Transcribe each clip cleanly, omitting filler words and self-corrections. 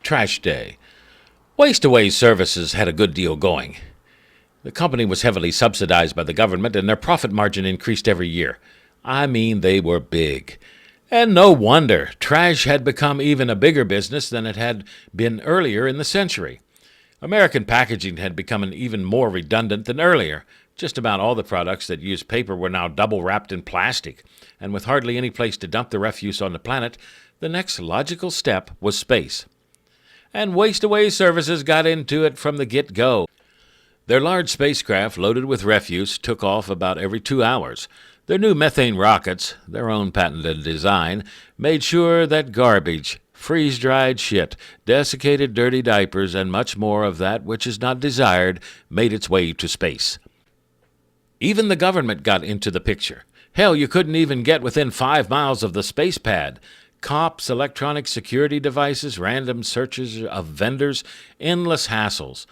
Trash Day. Waste Away Services had a good deal going. The company was heavily subsidized by the government, and their profit margin increased every year. I mean, they were big. And no wonder. Trash had become even a bigger business than it had been earlier in the century. American packaging had become even more redundant than earlier. Just about all the products that used paper were now double wrapped in plastic, and with hardly any place to dump the refuse on the planet, the next logical step was space. And Waste Away Services got into it from the get-go. Their large spacecraft, loaded with refuse, took off about every 2 hours. Their new methane rockets, their own patented design, made sure that garbage, freeze-dried shit, desiccated dirty diapers, and much more of that which is not desired made its way to space. Even the government got into the picture. Hell, you couldn't even get within 5 miles of the space pad. Cops, electronic security devices, random searches of vendors, endless hassles.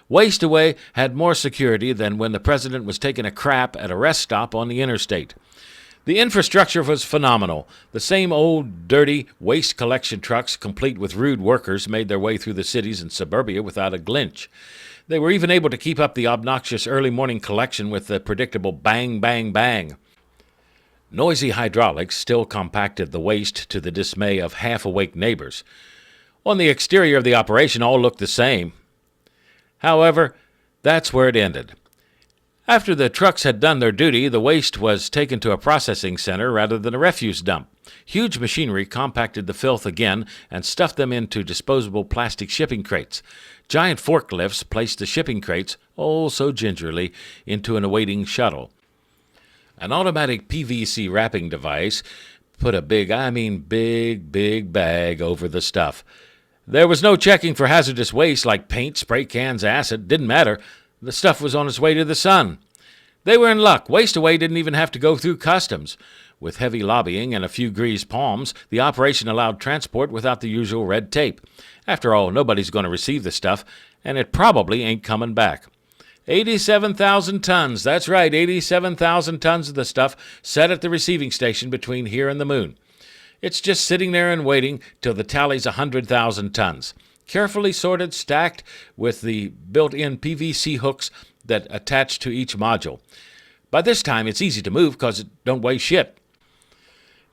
Waste Away had more security than when the president was taking a crap at a rest stop on the interstate. The infrastructure was phenomenal. The same old, dirty waste collection trucks, complete with rude workers, made their way through the cities and suburbia without a glitch. They were even able to keep up the obnoxious early morning collection with the predictable bang, bang, bang. Noisy hydraulics still compacted the waste to the dismay of half-awake neighbors. On the exterior of the operation, all looked the same. However, that's where it ended. After the trucks had done their duty, the waste was taken to a processing center rather than a refuse dump. Huge machinery compacted the filth again and stuffed them into disposable plastic shipping crates. Giant forklifts placed the shipping crates, oh so gingerly, into an awaiting shuttle. An automatic PVC wrapping device put a big bag over the stuff. There was no checking for hazardous waste like paint, spray cans, acid. Didn't matter. The stuff was on its way to the sun. They were in luck. Waste Away didn't even have to go through customs. With heavy lobbying and a few greased palms, the operation allowed transport without the usual red tape. After all, nobody's going to receive the stuff, and it probably ain't coming back. 87,000 tons. That's right, 87,000 tons of the stuff set at the receiving station between here and the moon. It's just sitting there and waiting till the tally's 100,000 tons. Carefully sorted, stacked with the built-in PVC hooks that attach to each module. By this time, it's easy to move because it don't weigh shit.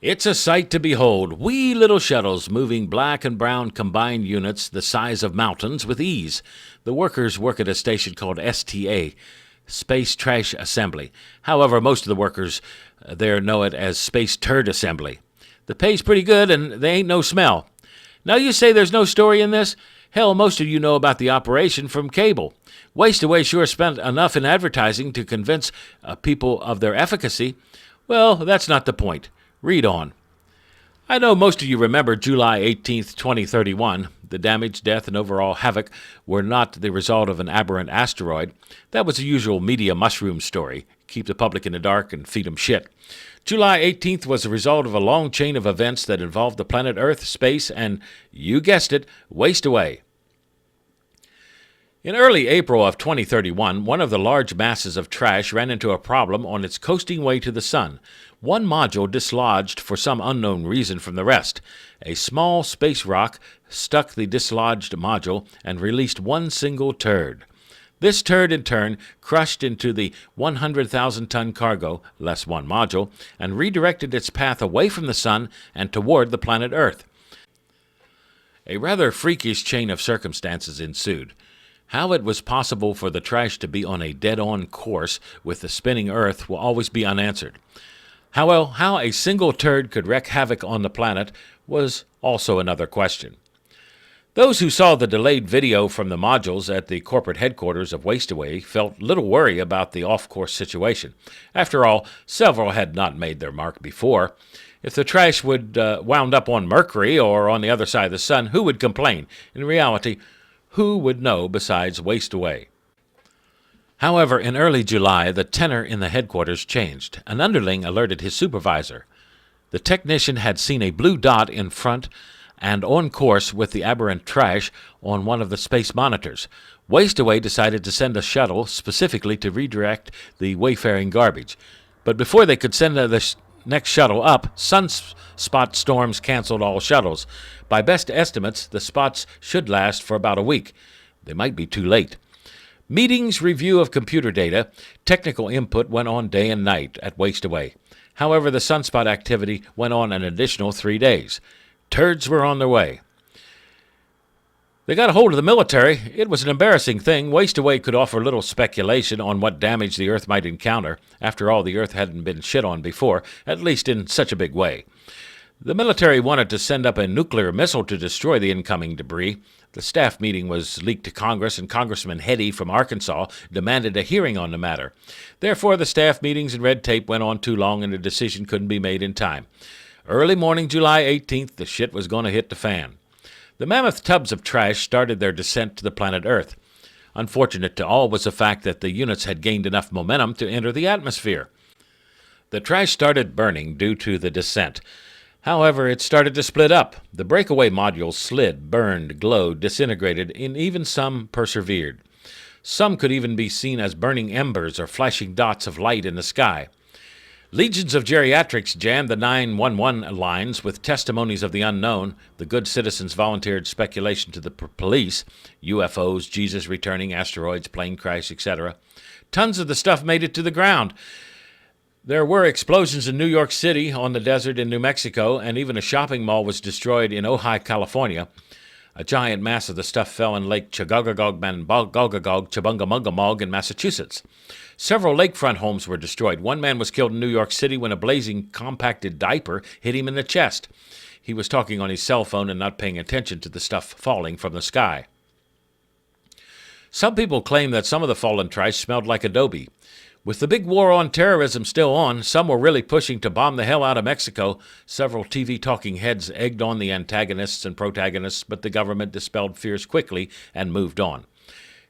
It's a sight to behold. Wee little shuttles moving black and brown combined units the size of mountains with ease. The workers work at a station called STA, Space Trash Assembly. However, most of the workers there know it as Space Turd Assembly. The pay's pretty good, and they ain't no smell. Now you say there's no story in this? Hell, most of you know about the operation from cable. Waste Away sure spent enough in advertising to convince people of their efficacy. Well, that's not the point. Read on. I know most of you remember July 18th, 2031. The damage, death, and overall havoc were not the result of an aberrant asteroid. That was the usual media mushroom story. Keep the public in the dark and feed them shit. July 18th was the result of a long chain of events that involved the planet Earth, space, and, you guessed it, Waste Away. In early April of 2031, one of the large masses of trash ran into a problem on its coasting way to the sun. One module dislodged for some unknown reason from the rest. A small space rock struck the dislodged module and released one single turd. This turd, in turn, crushed into the 100,000-ton cargo, less one module, and redirected its path away from the sun and toward the planet Earth. A rather freakish chain of circumstances ensued. How it was possible for the trash to be on a dead-on course with the spinning Earth will always be unanswered. How a single turd could wreak havoc on the planet was also another question. Those who saw the delayed video from the modules at the corporate headquarters of Waste Away felt little worry about the off-course situation. After all, several had not made their mark before. If the trash would wound up on Mercury or on the other side of the sun, who would complain? In reality, who would know besides Waste Away? However, in early July, the tenor in the headquarters changed. An underling alerted his supervisor. The technician had seen a blue dot in front and on course with the aberrant trash on one of the space monitors. Waste Away decided to send a shuttle specifically to redirect the wayfaring garbage. But before they could send next shuttle up, sunspot storms canceled all shuttles. By best estimates, the spots should last for about a week. They might be too late. Meetings, review of computer data, technical input went on day and night at Wasteaway. However, the sunspot activity went on an additional 3 days. Turds were on their way. They got a hold of the military. It was an embarrassing thing. Wasteaway could offer little speculation on what damage the Earth might encounter. After all, the Earth hadn't been shit on before, at least in such a big way. The military wanted to send up a nuclear missile to destroy the incoming debris. The staff meeting was leaked to Congress, and Congressman Heady from Arkansas demanded a hearing on the matter. Therefore, the staff meetings and red tape went on too long, and a decision couldn't be made in time. Early morning, July 18th, the shit was going to hit the fan. The mammoth tubs of trash started their descent to the planet Earth. Unfortunate to all was the fact that the units had gained enough momentum to enter the atmosphere. The trash started burning due to the descent. However, it started to split up. The breakaway modules slid, burned, glowed, disintegrated, and even some persevered. Some could even be seen as burning embers or flashing dots of light in the sky. Legions of geriatrics jammed the 911 lines with testimonies of the unknown. The good citizens volunteered speculation to the police, UFOs, Jesus returning, asteroids, plane crash, etc. Tons of the stuff made it to the ground. There were explosions in New York City, on the desert in New Mexico, and even a shopping mall was destroyed in Ojai, California. A giant mass of the stuff fell in Lake Chibungamuggamog in Massachusetts. Several lakefront homes were destroyed. One man was killed in New York City when a blazing compacted diaper hit him in the chest. He was talking on his cell phone and not paying attention to the stuff falling from the sky. Some people claim that some of the fallen trash smelled like adobe. With the big war on terrorism still on, some were really pushing to bomb the hell out of Mexico. Several TV talking heads egged on the antagonists and protagonists, but the government dispelled fears quickly and moved on.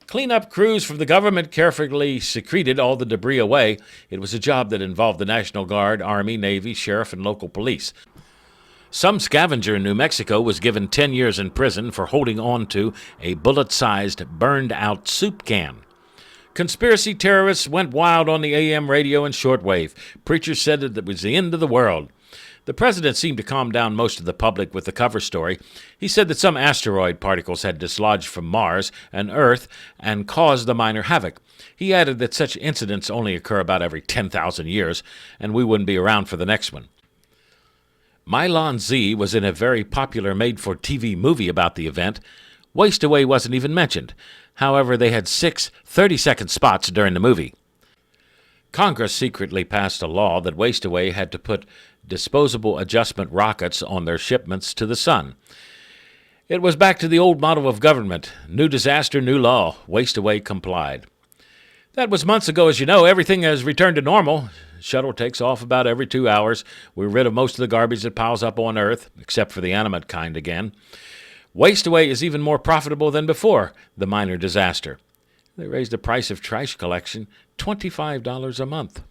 Cleanup crews from the government carefully secreted all the debris away. It was a job that involved the National Guard, Army, Navy, Sheriff, and local police. Some scavenger in New Mexico was given 10 years in prison for holding on to a bullet-sized, burned-out soup can. Conspiracy terrorists went wild on the AM radio and shortwave. Preachers said that it was the end of the world. The president seemed to calm down most of the public with the cover story. He said that some asteroid particles had dislodged from Mars and Earth and caused the minor havoc. He added that such incidents only occur about every 10,000 years, and we wouldn't be around for the next one. Mylon Z was in a very popular made-for-TV movie about the event. Wasteaway wasn't even mentioned. However, they had 6 30-second spots during the movie. Congress secretly passed a law that Wasteaway had to put disposable adjustment rockets on their shipments to the sun. It was back to the old model of government. New disaster, new law. Wasteaway complied. That was months ago, as you know. Everything has returned to normal. Shuttle takes off about every 2 hours. We're rid of most of the garbage that piles up on Earth, except for the animate kind again. Wasteaway is even more profitable than before the minor disaster. They raised the price of trash collection $25 a month.